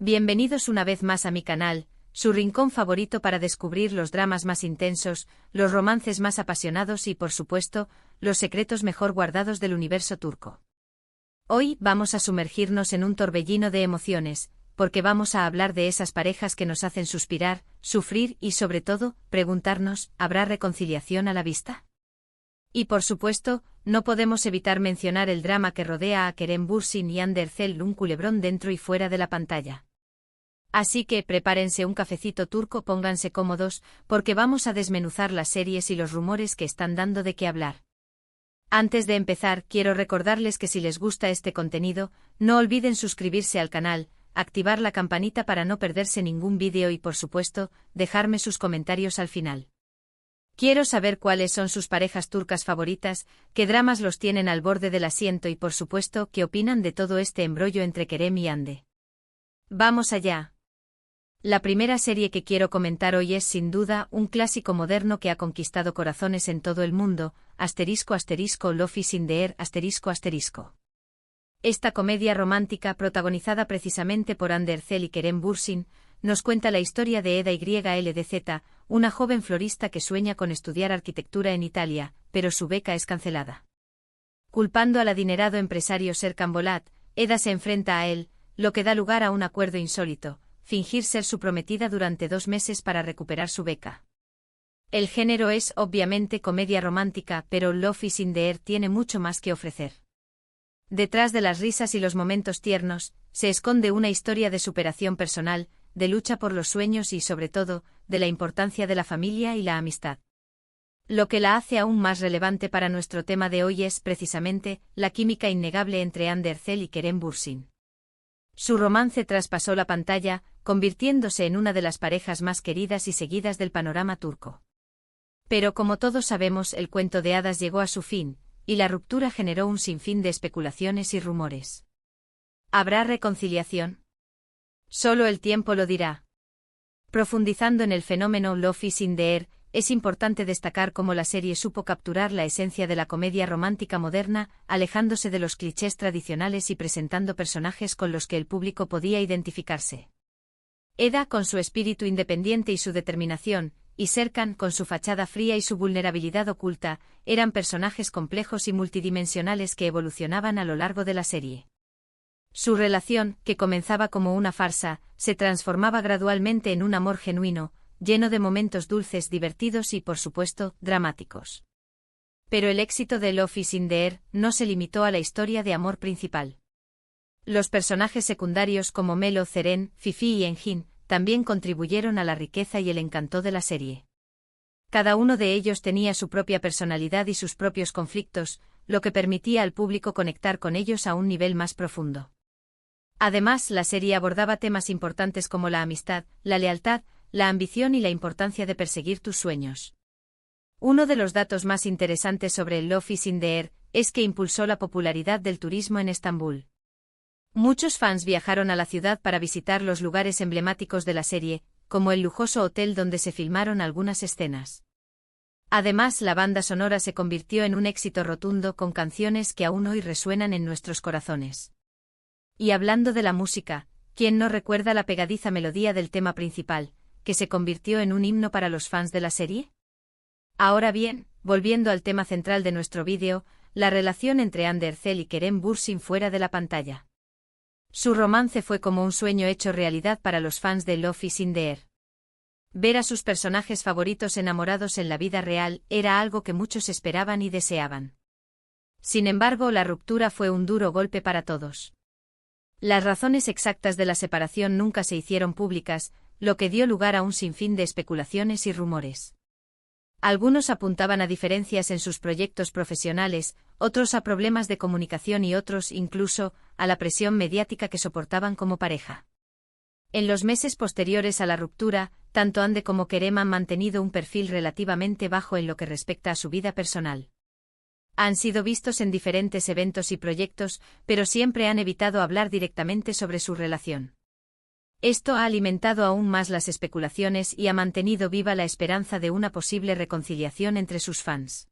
Bienvenidos una vez más a mi canal, su rincón favorito para descubrir los dramas más intensos, los romances más apasionados y, por supuesto, los secretos mejor guardados del universo turco. Hoy vamos a sumergirnos en un torbellino de emociones, porque vamos a hablar de esas parejas que nos hacen suspirar, sufrir y, sobre todo, preguntarnos, ¿habrá reconciliación a la vista? Y por supuesto, no podemos evitar mencionar el drama que rodea a Kerem Bürsin y Hande Erçel, un culebrón dentro y fuera de la pantalla. Así que prepárense un cafecito turco, pónganse cómodos, porque vamos a desmenuzar las series y los rumores que están dando de qué hablar. Antes de empezar, quiero recordarles que si les gusta este contenido, no olviden suscribirse al canal, activar la campanita para no perderse ningún vídeo y, por supuesto, dejarme sus comentarios al final. Quiero saber cuáles son sus parejas turcas favoritas, qué dramas los tienen al borde del asiento y, por supuesto, qué opinan de todo este embrollo entre Kerem y Hande. ¡Vamos allá! La primera serie que quiero comentar hoy es sin duda un clásico moderno que ha conquistado corazones en todo el mundo, **Love is in the air**. Esta comedia romántica protagonizada precisamente por Hande Erçel y Kerem Bürsin, nos cuenta la historia de Eda YLDZ, una joven florista que sueña con estudiar arquitectura en Italia, pero su beca es cancelada. Culpando al adinerado empresario Serkan Bolat, Eda se enfrenta a él, lo que da lugar a un acuerdo insólito: fingir ser su prometida durante 2 meses para recuperar su beca. El género es obviamente comedia romántica, pero Love is in the air tiene mucho más que ofrecer. Detrás de las risas y los momentos tiernos, se esconde una historia de superación personal, de lucha por los sueños y, sobre todo, de la importancia de la familia y la amistad. Lo que la hace aún más relevante para nuestro tema de hoy es, precisamente, la química innegable entre Hande Erçel y Kerem Bürsin. Su romance traspasó la pantalla, convirtiéndose en una de las parejas más queridas y seguidas del panorama turco. Pero como todos sabemos, el cuento de hadas llegó a su fin, y la ruptura generó un sinfín de especulaciones y rumores. ¿Habrá reconciliación? Solo el tiempo lo dirá. Profundizando en el fenómeno Love is in the air, es importante destacar cómo la serie supo capturar la esencia de la comedia romántica moderna, alejándose de los clichés tradicionales y presentando personajes con los que el público podía identificarse. Eda, con su espíritu independiente y su determinación, y Serkan, con su fachada fría y su vulnerabilidad oculta, eran personajes complejos y multidimensionales que evolucionaban a lo largo de la serie. Su relación, que comenzaba como una farsa, se transformaba gradualmente en un amor genuino, lleno de momentos dulces, divertidos y, por supuesto, dramáticos. Pero el éxito de Love is in the air no se limitó a la historia de amor principal. Los personajes secundarios como Melo, Ceren, Fifi y Engin también contribuyeron a la riqueza y el encanto de la serie. Cada uno de ellos tenía su propia personalidad y sus propios conflictos, lo que permitía al público conectar con ellos a un nivel más profundo. Además, la serie abordaba temas importantes como la amistad, la lealtad, la ambición y la importancia de perseguir tus sueños. Uno de los datos más interesantes sobre el Love is in the air es que impulsó la popularidad del turismo en Estambul. Muchos fans viajaron a la ciudad para visitar los lugares emblemáticos de la serie, como el lujoso hotel donde se filmaron algunas escenas. Además, la banda sonora se convirtió en un éxito rotundo con canciones que aún hoy resuenan en nuestros corazones. Y hablando de la música, ¿quién no recuerda la pegadiza melodía del tema principal, que se convirtió en un himno para los fans de la serie? Ahora bien, volviendo al tema central de nuestro vídeo, la relación entre Hande Erçel y Kerem Bürsin fuera de la pantalla. Su romance fue como un sueño hecho realidad para los fans de Love is in the air. Ver a sus personajes favoritos enamorados en la vida real era algo que muchos esperaban y deseaban. Sin embargo, la ruptura fue un duro golpe para todos. Las razones exactas de la separación nunca se hicieron públicas, lo que dio lugar a un sinfín de especulaciones y rumores. Algunos apuntaban a diferencias en sus proyectos profesionales, otros a problemas de comunicación y otros, incluso, a la presión mediática que soportaban como pareja. En los meses posteriores a la ruptura, tanto Hande como Kerem han mantenido un perfil relativamente bajo en lo que respecta a su vida personal. Han sido vistos en diferentes eventos y proyectos, pero siempre han evitado hablar directamente sobre su relación. Esto ha alimentado aún más las especulaciones y ha mantenido viva la esperanza de una posible reconciliación entre sus fans.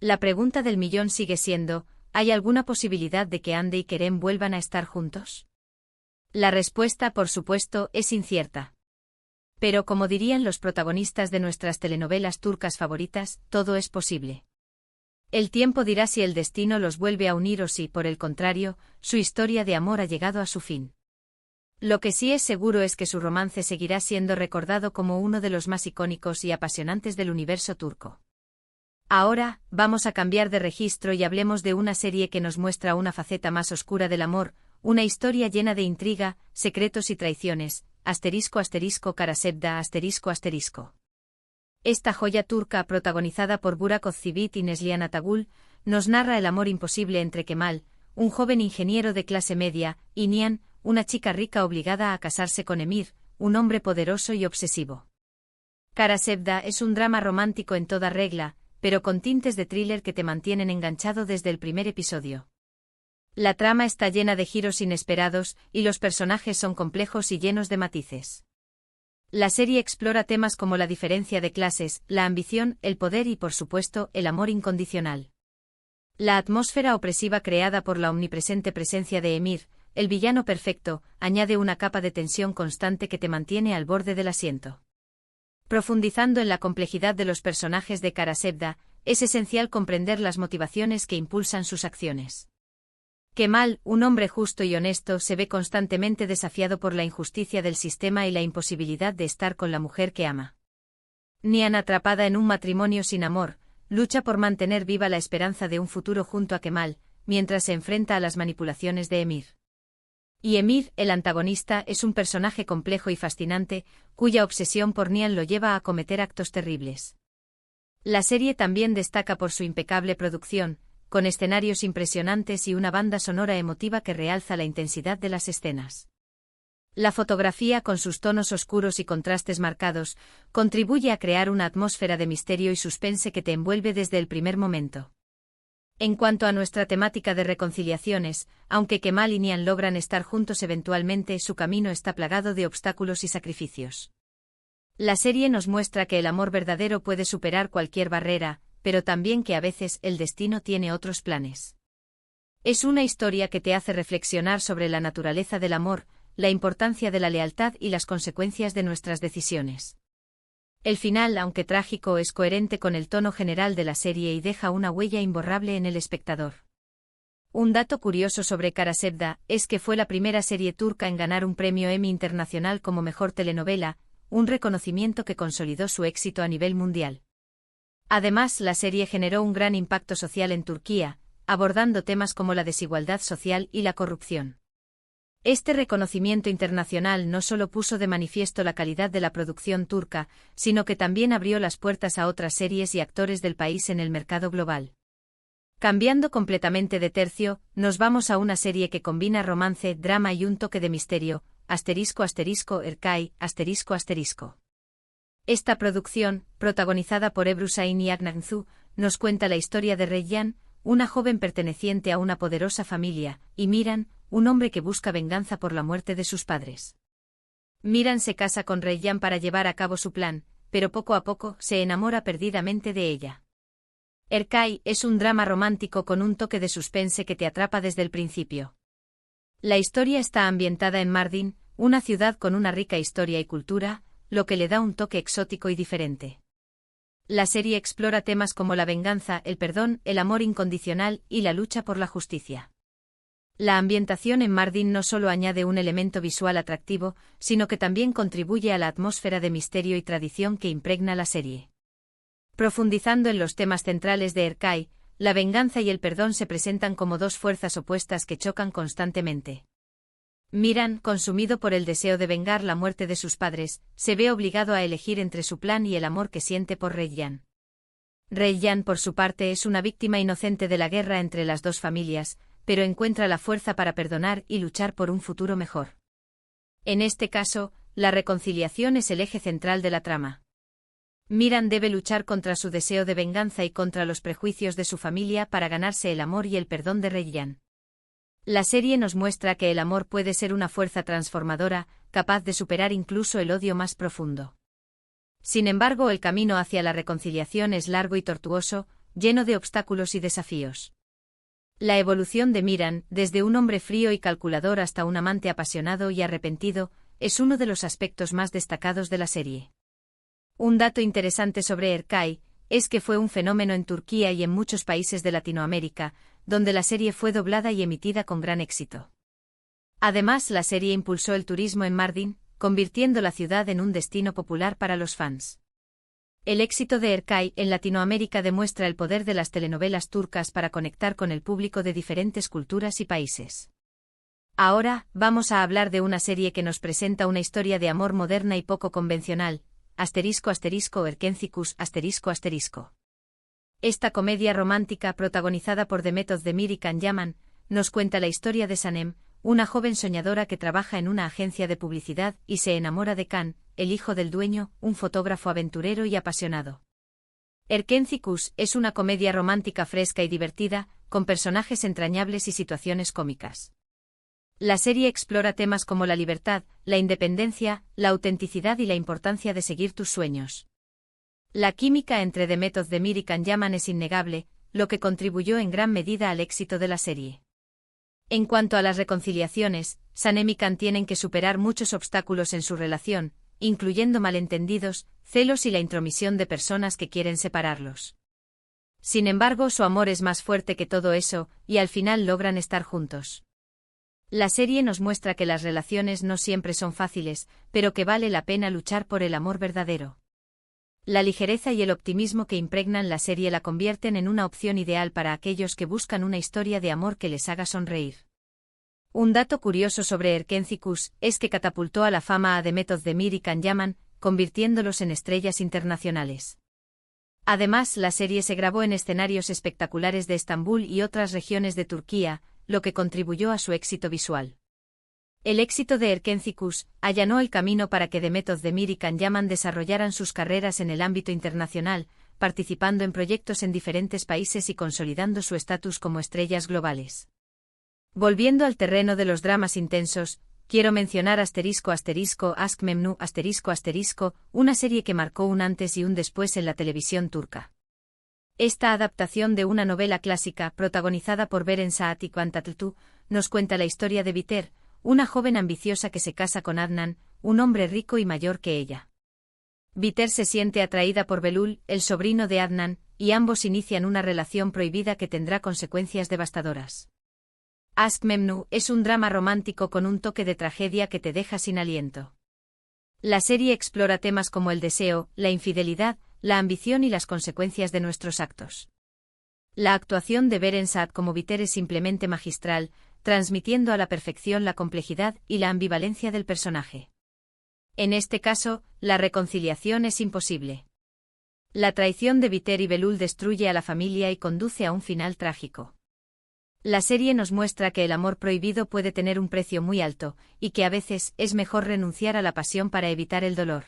La pregunta del millón sigue siendo, ¿hay alguna posibilidad de que Hande y Kerem vuelvan a estar juntos? La respuesta, por supuesto, es incierta. Pero como dirían los protagonistas de nuestras telenovelas turcas favoritas, todo es posible. El tiempo dirá si el destino los vuelve a unir o si, por el contrario, su historia de amor ha llegado a su fin. Lo que sí es seguro es que su romance seguirá siendo recordado como uno de los más icónicos y apasionantes del universo turco. Ahora, vamos a cambiar de registro y hablemos de una serie que nos muestra una faceta más oscura del amor, una historia llena de intriga, secretos y traiciones, **Karasevda**. Esta joya turca, protagonizada por Burak Özçivit y Neslihan Atagul, nos narra el amor imposible entre Kemal, un joven ingeniero de clase media, y Nihan, una chica rica obligada a casarse con Emir, un hombre poderoso y obsesivo. Karasevda es un drama romántico en toda regla, pero con tintes de thriller que te mantienen enganchado desde el primer episodio. La trama está llena de giros inesperados, y los personajes son complejos y llenos de matices. La serie explora temas como la diferencia de clases, la ambición, el poder y, por supuesto, el amor incondicional. La atmósfera opresiva creada por la omnipresente presencia de Emir, el villano perfecto, añade una capa de tensión constante que te mantiene al borde del asiento. Profundizando en la complejidad de los personajes de Karasevda, es esencial comprender las motivaciones que impulsan sus acciones. Kemal, un hombre justo y honesto, se ve constantemente desafiado por la injusticia del sistema y la imposibilidad de estar con la mujer que ama. Nihan, atrapada en un matrimonio sin amor, lucha por mantener viva la esperanza de un futuro junto a Kemal, mientras se enfrenta a las manipulaciones de Emir. Y Emir, el antagonista, es un personaje complejo y fascinante, cuya obsesión por Nihan lo lleva a cometer actos terribles. La serie también destaca por su impecable producción, con escenarios impresionantes y una banda sonora emotiva que realza la intensidad de las escenas. La fotografía, con sus tonos oscuros y contrastes marcados, contribuye a crear una atmósfera de misterio y suspense que te envuelve desde el primer momento. En cuanto a nuestra temática de reconciliaciones, aunque Kemal y Nihan logran estar juntos eventualmente, su camino está plagado de obstáculos y sacrificios. La serie nos muestra que el amor verdadero puede superar cualquier barrera, pero también que a veces el destino tiene otros planes. Es una historia que te hace reflexionar sobre la naturaleza del amor, la importancia de la lealtad y las consecuencias de nuestras decisiones. El final, aunque trágico, es coherente con el tono general de la serie y deja una huella imborrable en el espectador. Un dato curioso sobre Karasevda es que fue la primera serie turca en ganar un premio Emmy Internacional como mejor telenovela, un reconocimiento que consolidó su éxito a nivel mundial. Además, la serie generó un gran impacto social en Turquía, abordando temas como la desigualdad social y la corrupción. Este reconocimiento internacional no solo puso de manifiesto la calidad de la producción turca, sino que también abrió las puertas a otras series y actores del país en el mercado global. Cambiando completamente de tercio, nos vamos a una serie que combina romance, drama y un toque de misterio, **Erkay**. Esta producción, protagonizada por Ebru Şahin y Aknagzu, nos cuenta la historia de Reyyan, una joven perteneciente a una poderosa familia, y Miran, un hombre que busca venganza por la muerte de sus padres. Miran se casa con Reyyan para llevar a cabo su plan, pero poco a poco se enamora perdidamente de ella. Erkay es un drama romántico con un toque de suspense que te atrapa desde el principio. La historia está ambientada en Mardin, una ciudad con una rica historia y cultura, lo que le da un toque exótico y diferente. La serie explora temas como la venganza, el perdón, el amor incondicional y la lucha por la justicia. La ambientación en Mardin no solo añade un elemento visual atractivo, sino que también contribuye a la atmósfera de misterio y tradición que impregna la serie. Profundizando en los temas centrales de Erkay, la venganza y el perdón se presentan como dos fuerzas opuestas que chocan constantemente. Miran, consumido por el deseo de vengar la muerte de sus padres, se ve obligado a elegir entre su plan y el amor que siente por Reyyan. Reyyan, por su parte, es una víctima inocente de la guerra entre las dos familias, pero encuentra la fuerza para perdonar y luchar por un futuro mejor. En este caso, la reconciliación es el eje central de la trama. Miran debe luchar contra su deseo de venganza y contra los prejuicios de su familia para ganarse el amor y el perdón de Reyyan. La serie nos muestra que el amor puede ser una fuerza transformadora, capaz de superar incluso el odio más profundo. Sin embargo, el camino hacia la reconciliación es largo y tortuoso, lleno de obstáculos y desafíos. La evolución de Miran, desde un hombre frío y calculador hasta un amante apasionado y arrepentido, es uno de los aspectos más destacados de la serie. Un dato interesante sobre Erkay es que fue un fenómeno en Turquía y en muchos países de Latinoamérica, donde la serie fue doblada y emitida con gran éxito. Además, la serie impulsó el turismo en Mardin, convirtiendo la ciudad en un destino popular para los fans. El éxito de Erkay en Latinoamérica demuestra el poder de las telenovelas turcas para conectar con el público de diferentes culturas y países. Ahora, vamos a hablar de una serie que nos presenta una historia de amor moderna y poco convencional, Erkencikus. Esta comedia romántica protagonizada por Demet Özdemir y Can Yaman, nos cuenta la historia de Sanem, una joven soñadora que trabaja en una agencia de publicidad y se enamora de Can, el hijo del dueño, un fotógrafo aventurero y apasionado. Erkencikus es una comedia romántica fresca y divertida, con personajes entrañables y situaciones cómicas. La serie explora temas como la libertad, la independencia, la autenticidad y la importancia de seguir tus sueños. La química entre Demet Özdemir y Can Yaman es innegable, lo que contribuyó en gran medida al éxito de la serie. En cuanto a las reconciliaciones, Sanem y Can tienen que superar muchos obstáculos en su relación, incluyendo malentendidos, celos y la intromisión de personas que quieren separarlos. Sin embargo, su amor es más fuerte que todo eso, y al final logran estar juntos. La serie nos muestra que las relaciones no siempre son fáciles, pero que vale la pena luchar por el amor verdadero. La ligereza y el optimismo que impregnan la serie la convierten en una opción ideal para aquellos que buscan una historia de amor que les haga sonreír. Un dato curioso sobre Erkencikus es que catapultó a la fama a Demet Özdemir y Can Yaman, convirtiéndolos en estrellas internacionales. Además, la serie se grabó en escenarios espectaculares de Estambul y otras regiones de Turquía, lo que contribuyó a su éxito visual. El éxito de Erkencikus allanó el camino para que Demet Özdemir y Can Yaman desarrollaran sus carreras en el ámbito internacional, participando en proyectos en diferentes países y consolidando su estatus como estrellas globales. Volviendo al terreno de los dramas intensos, quiero mencionar Aşk Memnu, una serie que marcó un antes y un después en la televisión turca. Esta adaptación de una novela clásica protagonizada por Beren Saat y Can Tatlıtuğ nos cuenta la historia de Biter, una joven ambiciosa que se casa con Adnan, un hombre rico y mayor que ella. Biter se siente atraída por Belul, el sobrino de Adnan, y ambos inician una relación prohibida que tendrá consecuencias devastadoras. Aşk Memnu es un drama romántico con un toque de tragedia que te deja sin aliento. La serie explora temas como el deseo, la infidelidad, la ambición y las consecuencias de nuestros actos. La actuación de Beren Saat como Biter es simplemente magistral, transmitiendo a la perfección la complejidad y la ambivalencia del personaje. En este caso, la reconciliación es imposible. La traición de Biter y Belul destruye a la familia y conduce a un final trágico. La serie nos muestra que el amor prohibido puede tener un precio muy alto, y que a veces es mejor renunciar a la pasión para evitar el dolor.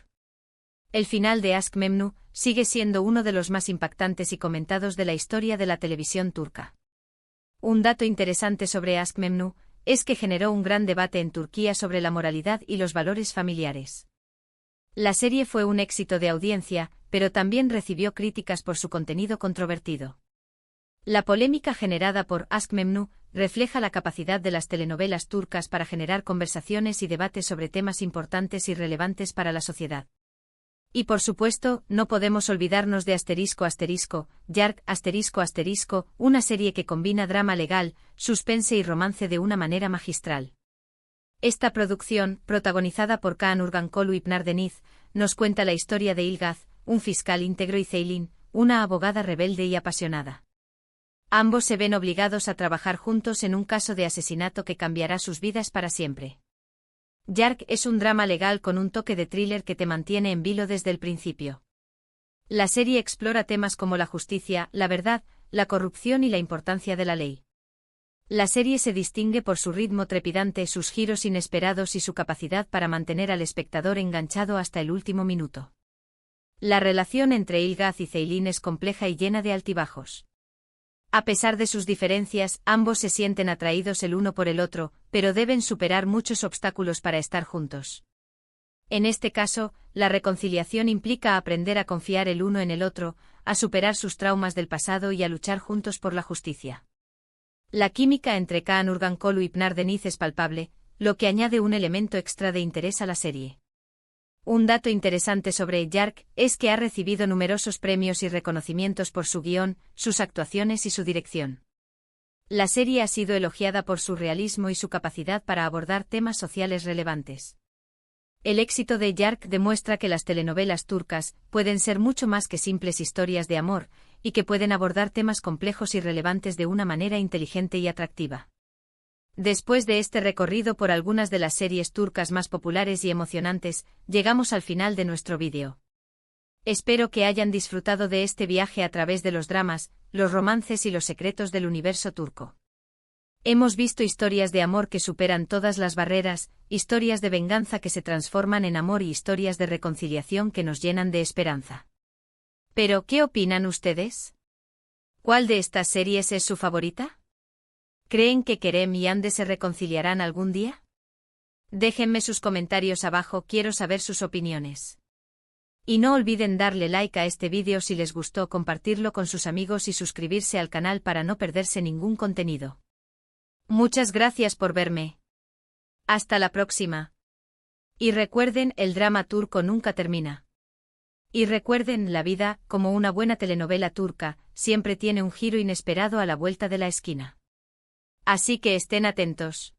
El final de Aşk Memnu sigue siendo uno de los más impactantes y comentados de la historia de la televisión turca. Un dato interesante sobre Aşk Memnu es que generó un gran debate en Turquía sobre la moralidad y los valores familiares. La serie fue un éxito de audiencia, pero también recibió críticas por su contenido controvertido. La polémica generada por Aşk Memnu refleja la capacidad de las telenovelas turcas para generar conversaciones y debates sobre temas importantes y relevantes para la sociedad. Y por supuesto, no podemos olvidarnos de Yark, una serie que combina drama legal, suspense y romance de una manera magistral. Esta producción, protagonizada por Kaan Urgankolu y Pınar Deniz, nos cuenta la historia de Ilgaz, un fiscal íntegro y Ceylin, una abogada rebelde y apasionada. Ambos se ven obligados a trabajar juntos en un caso de asesinato que cambiará sus vidas para siempre. Yark es un drama legal con un toque de thriller que te mantiene en vilo desde el principio. La serie explora temas como la justicia, la verdad, la corrupción y la importancia de la ley. La serie se distingue por su ritmo trepidante, sus giros inesperados y su capacidad para mantener al espectador enganchado hasta el último minuto. La relación entre Ilgaz y Ceylin es compleja y llena de altibajos. A pesar de sus diferencias, ambos se sienten atraídos el uno por el otro, pero deben superar muchos obstáculos para estar juntos. En este caso, la reconciliación implica aprender a confiar el uno en el otro, a superar sus traumas del pasado y a luchar juntos por la justicia. La química entre Kaan Urgankolu y Pınar Deniz es palpable, lo que añade un elemento extra de interés a la serie. Un dato interesante sobre Yark es que ha recibido numerosos premios y reconocimientos por su guión, sus actuaciones y su dirección. La serie ha sido elogiada por su realismo y su capacidad para abordar temas sociales relevantes. El éxito de Yark demuestra que las telenovelas turcas pueden ser mucho más que simples historias de amor, y que pueden abordar temas complejos y relevantes de una manera inteligente y atractiva. Después de este recorrido por algunas de las series turcas más populares y emocionantes, llegamos al final de nuestro vídeo. Espero que hayan disfrutado de este viaje a través de los dramas, los romances y los secretos del universo turco. Hemos visto historias de amor que superan todas las barreras, historias de venganza que se transforman en amor y historias de reconciliación que nos llenan de esperanza. Pero, ¿qué opinan ustedes? ¿Cuál de estas series es su favorita? ¿Creen que Kerem y Hande se reconciliarán algún día? Déjenme sus comentarios abajo, quiero saber sus opiniones. Y no olviden darle like a este vídeo si les gustó, compartirlo con sus amigos y suscribirse al canal para no perderse ningún contenido. Muchas gracias por verme. Hasta la próxima. Y recuerden, el drama turco nunca termina. Y recuerden, la vida, como una buena telenovela turca, siempre tiene un giro inesperado a la vuelta de la esquina. Así que estén atentos.